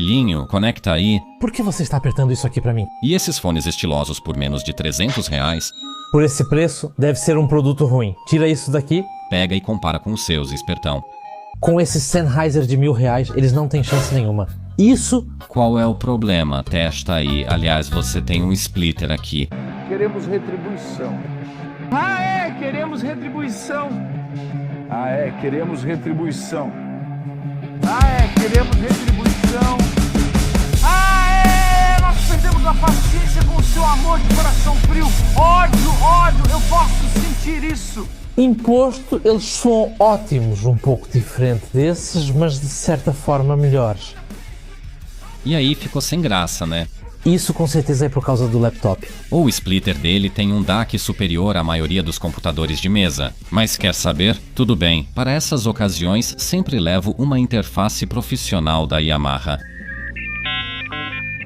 filhinho, conecta aí. Por que você está apertando isso aqui pra mim? E esses fones estilosos por menos de R$300? Por esse preço, deve ser um produto ruim. Tira isso daqui. Pega e compara com os seus, espertão. Com esse Sennheiser de R$1.000, eles não têm chance nenhuma. Isso... Qual é o problema? Testa aí. Aliás, você tem um splitter aqui. Queremos retribuição. Queremos retribuição. Queremos retribuição. Queremos retribuição. Nós perdemos a paciência com o seu amor de coração frio. Ódio, eu posso sentir isso. Imposto, eles são ótimos, um pouco diferente desses, mas de certa forma melhores. E aí ficou sem graça, né? Isso com certeza é por causa do laptop. O splitter dele tem um DAC superior à maioria dos computadores de mesa. Mas quer saber? Tudo bem, para essas ocasiões sempre levo uma interface profissional da Yamaha.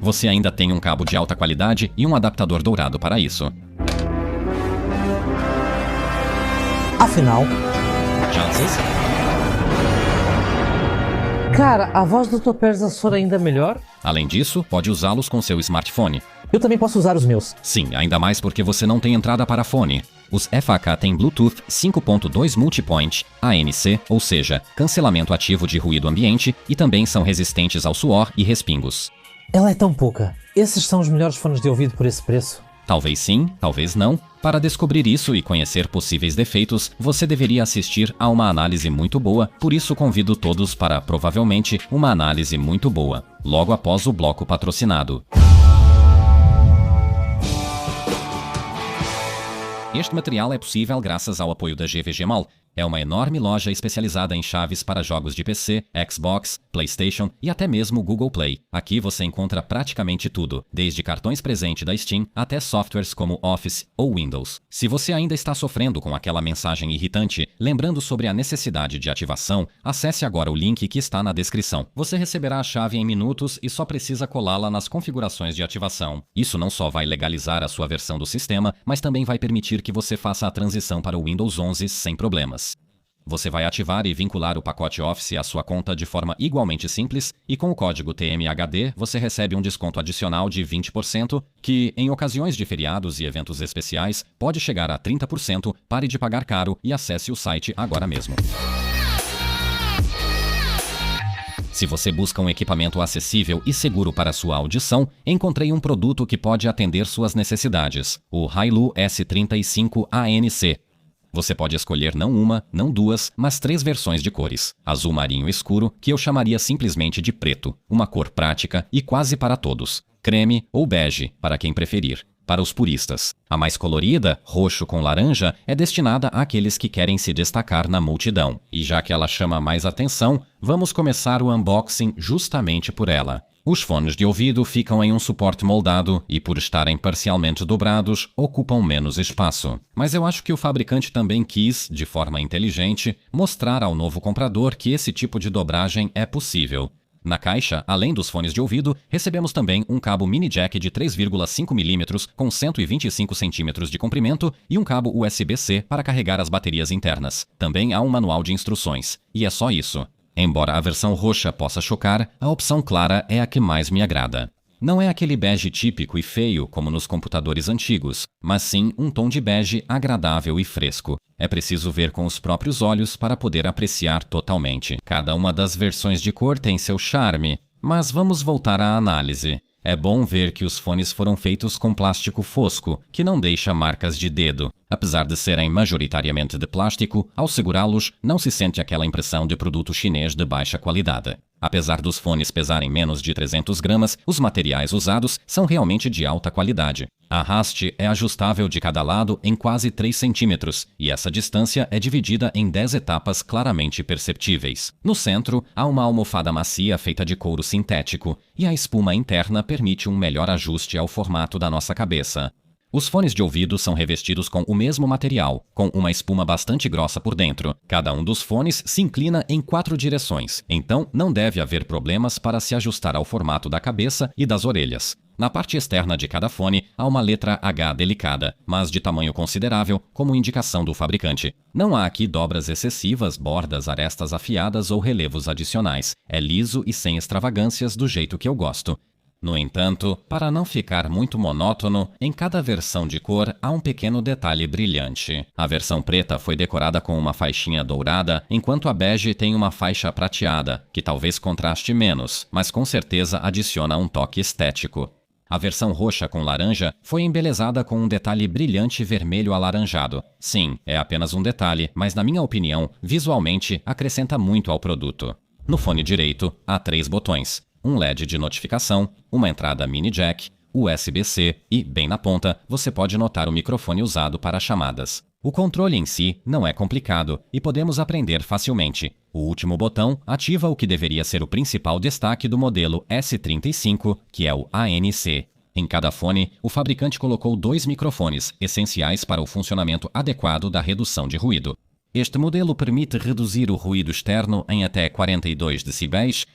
Você ainda tem um cabo de alta qualidade e um adaptador dourado para isso. Afinal... Chances? Cara, a voz do Topers Açor ainda é melhor? Além disso, pode usá-los com seu smartphone. Eu também posso usar os meus. Sim, ainda mais porque você não tem entrada para fone. Os FAK têm Bluetooth 5.2 Multipoint, ANC, ou seja, cancelamento ativo de ruído ambiente, e também são resistentes ao suor e respingos. Ela é tão pouca. Esses são os melhores fones de ouvido por esse preço? Talvez sim, talvez não. Para descobrir isso e conhecer possíveis defeitos, você deveria assistir a uma análise muito boa, por isso convido todos para, provavelmente, uma análise muito boa, logo após o bloco patrocinado. Este material é possível graças ao apoio da GVG Mall. É uma enorme loja especializada em chaves para jogos de PC, Xbox, PlayStation e até mesmo Google Play. Aqui você encontra praticamente tudo, desde cartões presente da Steam até softwares como Office ou Windows. Se você ainda está sofrendo com aquela mensagem irritante, lembrando sobre a necessidade de ativação, acesse agora o link que está na descrição. Você receberá a chave em minutos e só precisa colá-la nas configurações de ativação. Isso não só vai legalizar a sua versão do sistema, mas também vai permitir que você faça a transição para o Windows 11 sem problemas. Você vai ativar e vincular o pacote Office à sua conta de forma igualmente simples e com o código TMHD você recebe um desconto adicional de 20% que, em ocasiões de feriados e eventos especiais, pode chegar a 30%. Pare de pagar caro e acesse o site agora mesmo. Se você busca um equipamento acessível e seguro para sua audição, encontrei um produto que pode atender suas necessidades, o Hailu S35 ANC. Você pode escolher não uma, não duas, mas 3 versões de cores. Azul marinho escuro, que eu chamaria simplesmente de preto, uma cor prática e quase para todos. Creme ou bege, para quem preferir. Para os puristas. A mais colorida, roxo com laranja, é destinada àqueles que querem se destacar na multidão. E já que ela chama mais atenção, vamos começar o unboxing justamente por ela. Os fones de ouvido ficam em um suporte moldado e, por estarem parcialmente dobrados, ocupam menos espaço. Mas eu acho que o fabricante também quis, de forma inteligente, mostrar ao novo comprador que esse tipo de dobragem é possível. Na caixa, além dos fones de ouvido, recebemos também um cabo mini jack de 3,5 mm com 125 cm de comprimento e um cabo USB-C para carregar as baterias internas. Também há um manual de instruções. E é só isso. Embora a versão roxa possa chocar, a opção clara é a que mais me agrada. Não é aquele bege típico e feio como nos computadores antigos, mas sim um tom de bege agradável e fresco. É preciso ver com os próprios olhos para poder apreciar totalmente. Cada uma das versões de cor tem seu charme, mas vamos voltar à análise. É bom ver que os fones foram feitos com plástico fosco, que não deixa marcas de dedo. Apesar de serem majoritariamente de plástico, ao segurá-los, não se sente aquela impressão de produto chinês de baixa qualidade. Apesar dos fones pesarem menos de 300 gramas, os materiais usados são realmente de alta qualidade. A haste é ajustável de cada lado em quase 3 centímetros, e essa distância é dividida em 10 etapas claramente perceptíveis. No centro, há uma almofada macia feita de couro sintético, e a espuma interna permite um melhor ajuste ao formato da nossa cabeça. Os fones de ouvido são revestidos com o mesmo material, com uma espuma bastante grossa por dentro. Cada um dos fones se inclina em 4 direções, então não deve haver problemas para se ajustar ao formato da cabeça e das orelhas. Na parte externa de cada fone há uma letra H delicada, mas de tamanho considerável, como indicação do fabricante. Não há aqui dobras excessivas, bordas, arestas afiadas ou relevos adicionais. É liso e sem extravagâncias do jeito que eu gosto. No entanto, para não ficar muito monótono, em cada versão de cor há um pequeno detalhe brilhante. A versão preta foi decorada com uma faixinha dourada, enquanto a bege tem uma faixa prateada, que talvez contraste menos, mas com certeza adiciona um toque estético. A versão roxa com laranja foi embelezada com um detalhe brilhante vermelho alaranjado. Sim, é apenas um detalhe, mas na minha opinião, visualmente acrescenta muito ao produto. No fone direito, há 3 botões. Um LED de notificação, uma entrada mini jack, USB-C e, bem na ponta, você pode notar o microfone usado para chamadas. O controle em si não é complicado e podemos aprender facilmente. O último botão ativa o que deveria ser o principal destaque do modelo S35, que é o ANC. Em cada fone, o fabricante colocou 2 microfones, essenciais para o funcionamento adequado da redução de ruído. Este modelo permite reduzir o ruído externo em até 42 decibéis.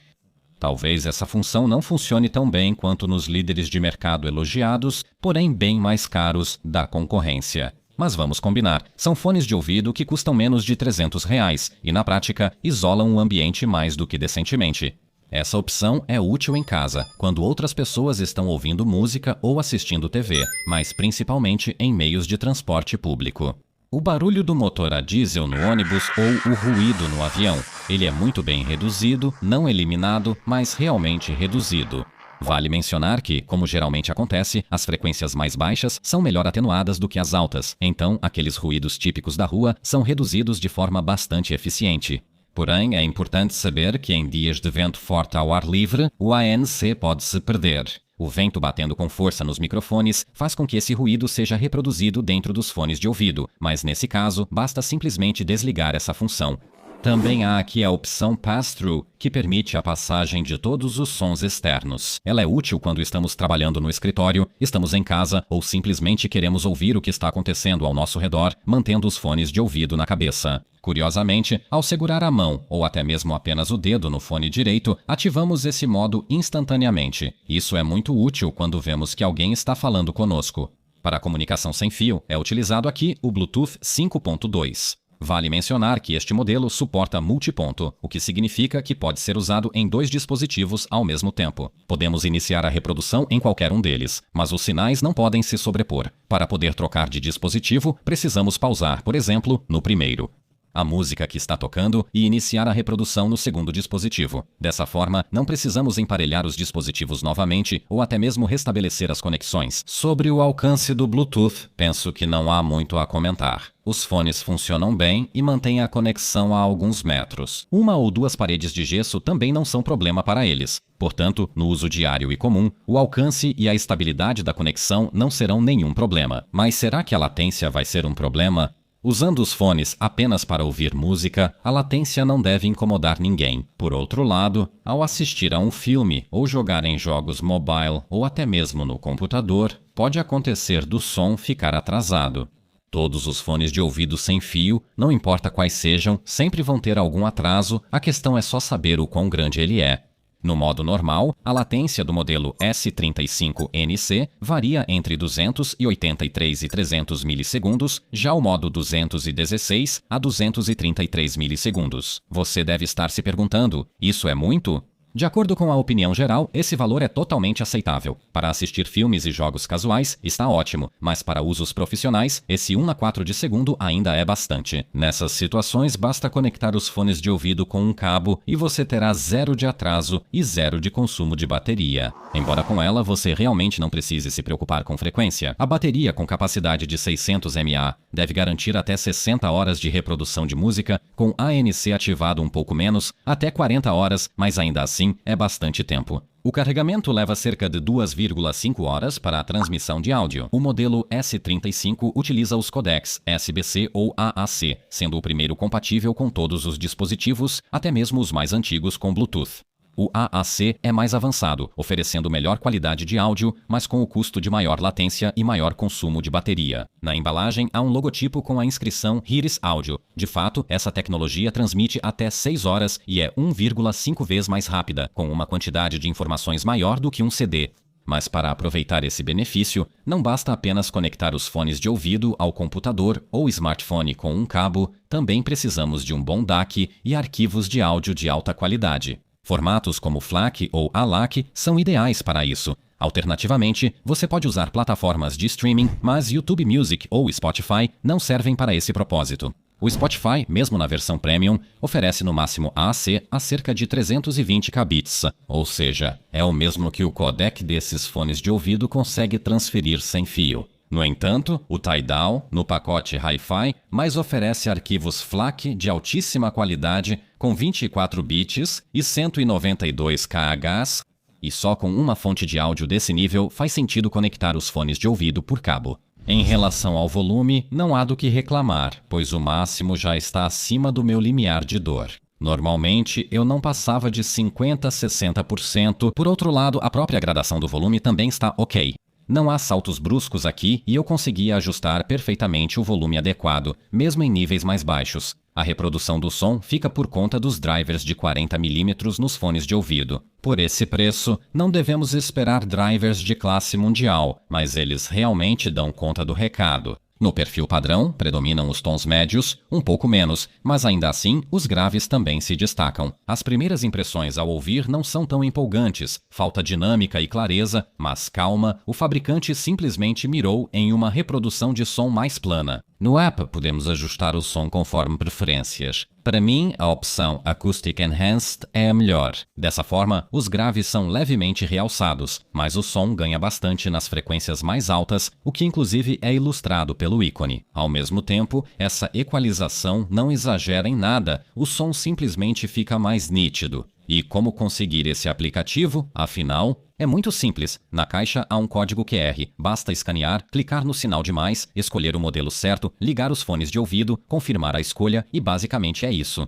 Talvez essa função não funcione tão bem quanto nos líderes de mercado elogiados, porém bem mais caros da concorrência. Mas vamos combinar, são fones de ouvido que custam menos de R$300 e, na prática, isolam o ambiente mais do que decentemente. Essa opção é útil em casa, quando outras pessoas estão ouvindo música ou assistindo TV, mas principalmente em meios de transporte público. O barulho do motor a diesel no ônibus ou o ruído no avião. Ele é muito bem reduzido, não eliminado, mas realmente reduzido. Vale mencionar que, como geralmente acontece, as frequências mais baixas são melhor atenuadas do que as altas, então aqueles ruídos típicos da rua são reduzidos de forma bastante eficiente. Porém, é importante saber que em dias de vento forte ao ar livre, o ANC pode se perder. O vento batendo com força nos microfones faz com que esse ruído seja reproduzido dentro dos fones de ouvido, mas nesse caso, basta simplesmente desligar essa função. Também há aqui a opção Pass-Through, que permite a passagem de todos os sons externos. Ela é útil quando estamos trabalhando no escritório, estamos em casa ou simplesmente queremos ouvir o que está acontecendo ao nosso redor, mantendo os fones de ouvido na cabeça. Curiosamente, ao segurar a mão ou até mesmo apenas o dedo no fone direito, ativamos esse modo instantaneamente. Isso é muito útil quando vemos que alguém está falando conosco. Para a comunicação sem fio, é utilizado aqui o Bluetooth 5.2. Vale mencionar que este modelo suporta multiponto, o que significa que pode ser usado em 2 dispositivos ao mesmo tempo. Podemos iniciar a reprodução em qualquer um deles, mas os sinais não podem se sobrepor. Para poder trocar de dispositivo, precisamos pausar, por exemplo, no primeiro, a música que está tocando e iniciar a reprodução no segundo dispositivo. Dessa forma, não precisamos emparelhar os dispositivos novamente ou até mesmo restabelecer as conexões. Sobre o alcance do Bluetooth, penso que não há muito a comentar. Os fones funcionam bem e mantêm a conexão a alguns metros. 1 ou 2 paredes de gesso também não são problema para eles. Portanto, no uso diário e comum, o alcance e a estabilidade da conexão não serão nenhum problema. Mas será que a latência vai ser um problema? Usando os fones apenas para ouvir música, a latência não deve incomodar ninguém. Por outro lado, ao assistir a um filme ou jogar em jogos mobile ou até mesmo no computador, pode acontecer do som ficar atrasado. Todos os fones de ouvido sem fio, não importa quais sejam, sempre vão ter algum atraso, a questão é só saber o quão grande ele é. No modo normal, a latência do modelo S35NC varia entre 283 e 300 milissegundos, já o modo 216 a 233 milissegundos. Você deve estar se perguntando, isso é muito? De acordo com a opinião geral, esse valor é totalmente aceitável. Para assistir filmes e jogos casuais, está ótimo, mas para usos profissionais, esse 1/4 de segundo ainda é bastante. Nessas situações, basta conectar os fones de ouvido com um cabo e você terá 0 de atraso e 0 de consumo de bateria. Embora com ela você realmente não precise se preocupar com frequência, a bateria com capacidade de 600 mAh deve garantir até 60 horas de reprodução de música, com ANC ativado um pouco menos, até 40 horas, mas ainda assim é bastante tempo. O carregamento leva cerca de 2,5 horas para a transmissão de áudio. O modelo S35 utiliza os codecs SBC ou AAC, sendo o primeiro compatível com todos os dispositivos, até mesmo os mais antigos com Bluetooth. O AAC é mais avançado, oferecendo melhor qualidade de áudio, mas com o custo de maior latência e maior consumo de bateria. Na embalagem há um logotipo com a inscrição Hiris Audio. De fato, essa tecnologia transmite até 6 horas e é 1,5 vezes mais rápida, com uma quantidade de informações maior do que um CD. Mas para aproveitar esse benefício, não basta apenas conectar os fones de ouvido ao computador ou smartphone com um cabo, também precisamos de um bom DAC e arquivos de áudio de alta qualidade. Formatos como FLAC ou ALAC são ideais para isso. Alternativamente, você pode usar plataformas de streaming, mas YouTube Music ou Spotify não servem para esse propósito. O Spotify, mesmo na versão Premium, oferece no máximo AAC a cerca de 320 kbps, ou seja, é o mesmo que o codec desses fones de ouvido consegue transferir sem fio. No entanto, o Tidal, no pacote Hi-Fi, mais oferece arquivos FLAC de altíssima qualidade com 24 bits e 192 kHz, e só com uma fonte de áudio desse nível faz sentido conectar os fones de ouvido por cabo. Em relação ao volume, não há do que reclamar, pois o máximo já está acima do meu limiar de dor. Normalmente, eu não passava de 50% a 60%, por outro lado, a própria gradação do volume também está ok. Não há saltos bruscos aqui e eu conseguia ajustar perfeitamente o volume adequado, mesmo em níveis mais baixos. A reprodução do som fica por conta dos drivers de 40 mm nos fones de ouvido. Por esse preço, não devemos esperar drivers de classe mundial, mas eles realmente dão conta do recado. No perfil padrão, predominam os tons médios, um pouco menos, mas ainda assim, os graves também se destacam. As primeiras impressões ao ouvir não são tão empolgantes, falta dinâmica e clareza, mas calma, o fabricante simplesmente mirou em uma reprodução de som mais plana. No app, podemos ajustar o som conforme preferências. Para mim, a opção Acoustic Enhanced é a melhor. Dessa forma, os graves são levemente realçados, mas o som ganha bastante nas frequências mais altas, o que inclusive é ilustrado pelo ícone. Ao mesmo tempo, essa equalização não exagera em nada, o som simplesmente fica mais nítido. E como conseguir esse aplicativo? Afinal, é muito simples. Na caixa há um código QR. Basta escanear, clicar no sinal de mais, escolher o modelo certo, ligar os fones de ouvido, confirmar a escolha e basicamente é isso.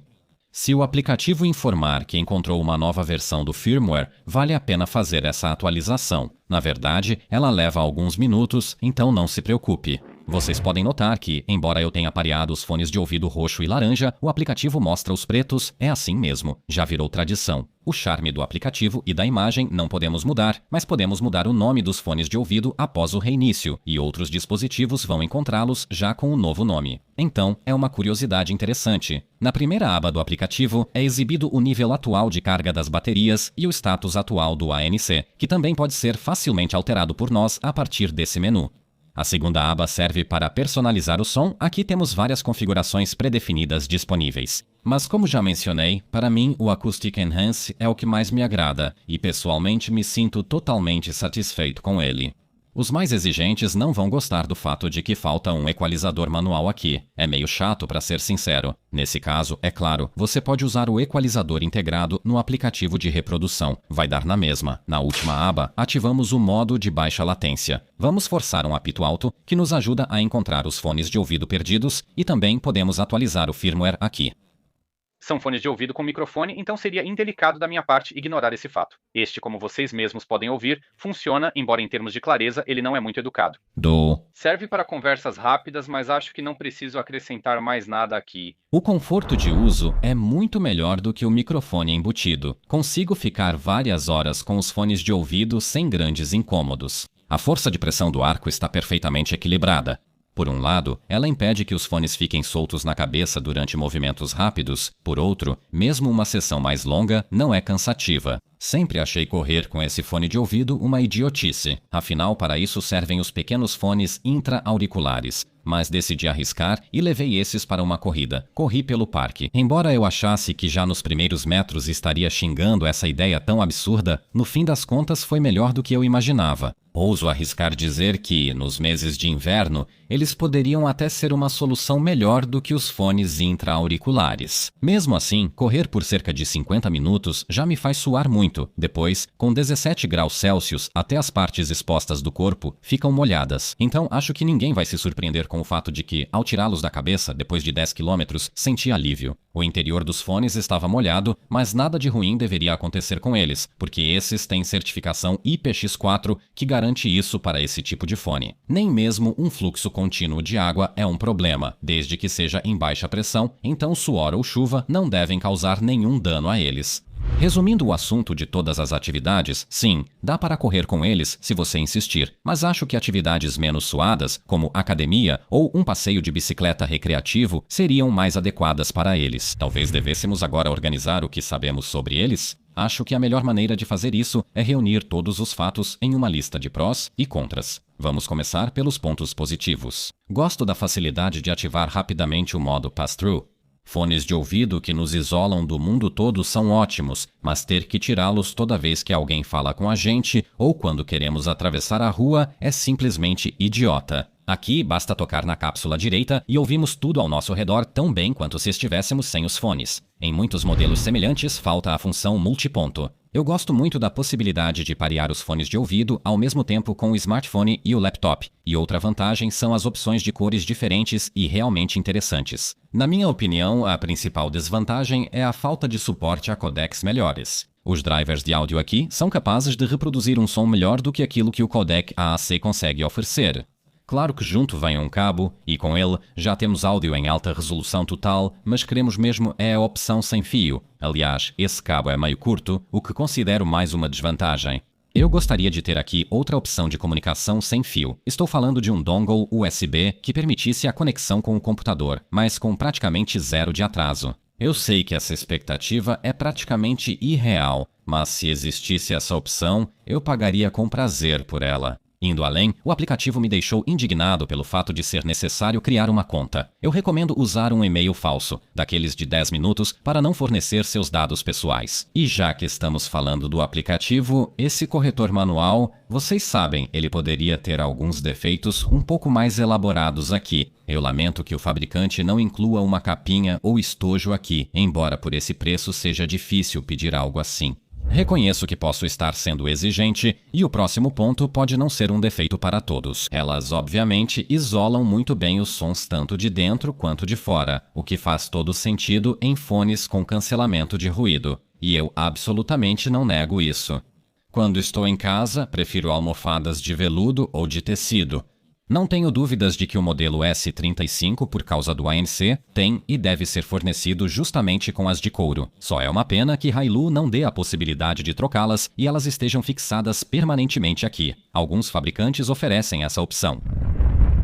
Se o aplicativo informar que encontrou uma nova versão do firmware, vale a pena fazer essa atualização. Na verdade, ela leva alguns minutos, então não se preocupe. Vocês podem notar que, embora eu tenha pareado os fones de ouvido roxo e laranja, o aplicativo mostra os pretos, é assim mesmo, já virou tradição. O charme do aplicativo e da imagem não podemos mudar, mas podemos mudar o nome dos fones de ouvido após o reinício, e outros dispositivos vão encontrá-los já com o novo nome. Então, é uma curiosidade interessante. Na primeira aba do aplicativo, é exibido o nível atual de carga das baterias e o status atual do ANC, que também pode ser facilmente alterado por nós a partir desse menu. A segunda aba serve para personalizar o som, aqui temos várias configurações predefinidas disponíveis. Mas como já mencionei, para mim o Acoustic Enhance é o que mais me agrada, e pessoalmente me sinto totalmente satisfeito com ele. Os mais exigentes não vão gostar do fato de que falta um equalizador manual aqui. É meio chato, para ser sincero. Nesse caso, é claro, você pode usar o equalizador integrado no aplicativo de reprodução. Vai dar na mesma. Na última aba, ativamos o modo de baixa latência. Vamos forçar um apito alto, que nos ajuda a encontrar os fones de ouvido perdidos, e também podemos atualizar o firmware aqui. São fones de ouvido com microfone, então seria indelicado da minha parte ignorar esse fato. Este, como vocês mesmos podem ouvir, funciona, embora em termos de clareza ele não é muito educado. Serve para conversas rápidas, mas acho que não preciso acrescentar mais nada aqui. O conforto de uso é muito melhor do que o microfone embutido. Consigo ficar várias horas com os fones de ouvido sem grandes incômodos. A força de pressão do arco está perfeitamente equilibrada. Por um lado, ela impede que os fones fiquem soltos na cabeça durante movimentos rápidos. Por outro, mesmo uma sessão mais longa não é cansativa. Sempre achei correr com esse fone de ouvido uma idiotice. Afinal, para isso servem os pequenos fones intra-auriculares. Mas decidi arriscar e levei esses para uma corrida. Corri pelo parque. Embora eu achasse que já nos primeiros metros estaria xingando essa ideia tão absurda, no fim das contas foi melhor do que eu imaginava. Ouso arriscar dizer que, nos meses de inverno, eles poderiam até ser uma solução melhor do que os fones intra-auriculares. Mesmo assim, correr por cerca de 50 minutos já me faz suar muito. Depois, com 17 graus Celsius, até as partes expostas do corpo ficam molhadas. Então acho que ninguém vai se surpreender com com o fato de que, ao tirá-los da cabeça, depois de 10 quilômetros, senti alívio. O interior dos fones estava molhado, mas nada de ruim deveria acontecer com eles, porque esses têm certificação IPX4 que garante isso para esse tipo de fone. Nem mesmo um fluxo contínuo de água é um problema, desde que seja em baixa pressão, então suor ou chuva não devem causar nenhum dano a eles. Resumindo o assunto de todas as atividades, sim, dá para correr com eles se você insistir, mas acho que atividades menos suadas, como academia ou um passeio de bicicleta recreativo, seriam mais adequadas para eles. Talvez devêssemos agora organizar o que sabemos sobre eles? Acho que a melhor maneira de fazer isso é reunir todos os fatos em uma lista de prós e contras. Vamos começar pelos pontos positivos. Gosto da facilidade de ativar rapidamente o modo pass-through. Fones de ouvido que nos isolam do mundo todo são ótimos, mas ter que tirá-los toda vez que alguém fala com a gente ou quando queremos atravessar a rua é simplesmente idiota. Aqui basta tocar na cápsula direita e ouvimos tudo ao nosso redor tão bem quanto se estivéssemos sem os fones. Em muitos modelos semelhantes falta a função multiponto. Eu gosto muito da possibilidade de parear os fones de ouvido ao mesmo tempo com o smartphone e o laptop. E outra vantagem são as opções de cores diferentes e realmente interessantes. Na minha opinião, a principal desvantagem é a falta de suporte a codecs melhores. Os drivers de áudio aqui são capazes de reproduzir um som melhor do que aquilo que o codec AAC consegue oferecer. Claro que junto vem um cabo, e com ele já temos áudio em alta resolução total, mas queremos mesmo é a opção sem fio. Aliás, esse cabo é meio curto, o que considero mais uma desvantagem. Eu gostaria de ter aqui outra opção de comunicação sem fio. Estou falando de um dongle USB que permitisse a conexão com o computador, mas com praticamente zero de atraso. Eu sei que essa expectativa é praticamente irreal, mas se existisse essa opção, eu pagaria com prazer por ela. Indo além, o aplicativo me deixou indignado pelo fato de ser necessário criar uma conta. Eu recomendo usar um e-mail falso, daqueles de 10 minutos, para não fornecer seus dados pessoais. E já que estamos falando do aplicativo, esse corretor manual, vocês sabem, ele poderia ter alguns defeitos um pouco mais elaborados aqui. Eu lamento que o fabricante não inclua uma capinha ou estojo aqui, embora por esse preço seja difícil pedir algo assim. Reconheço que posso estar sendo exigente e o próximo ponto pode não ser um defeito para todos. Elas, obviamente, isolam muito bem os sons tanto de dentro quanto de fora, o que faz todo sentido em fones com cancelamento de ruído. E eu absolutamente não nego isso. Quando estou em casa, prefiro almofadas de veludo ou de tecido. Não tenho dúvidas de que o modelo S35, por causa do ANC, tem e deve ser fornecido justamente com as de couro. Só é uma pena que Hailu não dê a possibilidade de trocá-las e elas estejam fixadas permanentemente aqui. Alguns fabricantes oferecem essa opção.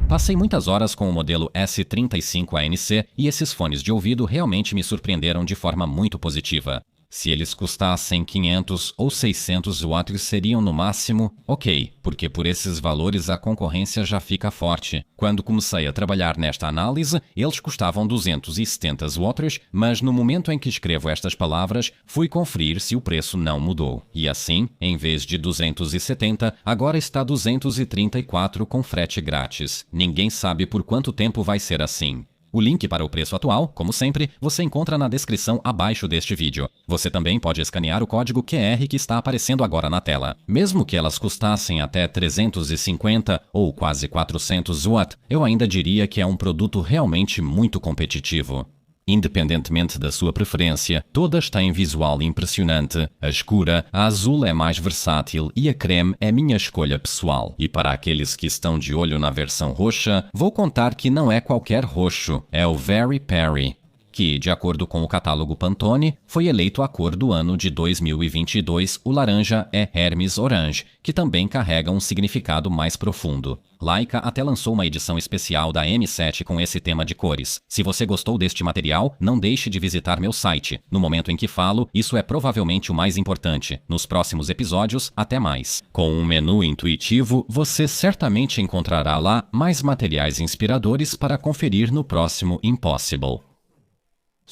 Passei muitas horas com o modelo S35 ANC e esses fones de ouvido realmente me surpreenderam de forma muito positiva. Se eles custassem 500 ou 600 watts seriam no máximo, ok, porque por esses valores a concorrência já fica forte. Quando comecei a trabalhar nesta análise, eles custavam 270 watts, mas no momento em que escrevo estas palavras, fui conferir se o preço não mudou. E assim, em vez de 270, agora está 234 com frete grátis. Ninguém sabe por quanto tempo vai ser assim. O link para o preço atual, como sempre, você encontra na descrição abaixo deste vídeo. Você também pode escanear o código QR que está aparecendo agora na tela. Mesmo que elas custassem até 350 ou quase 400 watts, eu ainda diria que é um produto realmente muito competitivo. Independentemente da sua preferência, todas têm visual impressionante. A escura, a azul é mais versátil e a creme é minha escolha pessoal. E para aqueles que estão de olho na versão roxa, vou contar que não é qualquer roxo, é o Very Perry, que, de acordo com o catálogo Pantone, foi eleito a cor do ano de 2022. O laranja é Hermes Orange, que também carrega um significado mais profundo. Leica até lançou uma edição especial da M7 com esse tema de cores. Se você gostou deste material, não deixe de visitar meu site. No momento em que falo, isso é provavelmente o mais importante. Nos próximos episódios, até mais. Com um menu intuitivo, você certamente encontrará lá mais materiais inspiradores para conferir no próximo Impossible.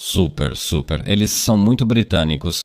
Super, eles são muito britânicos.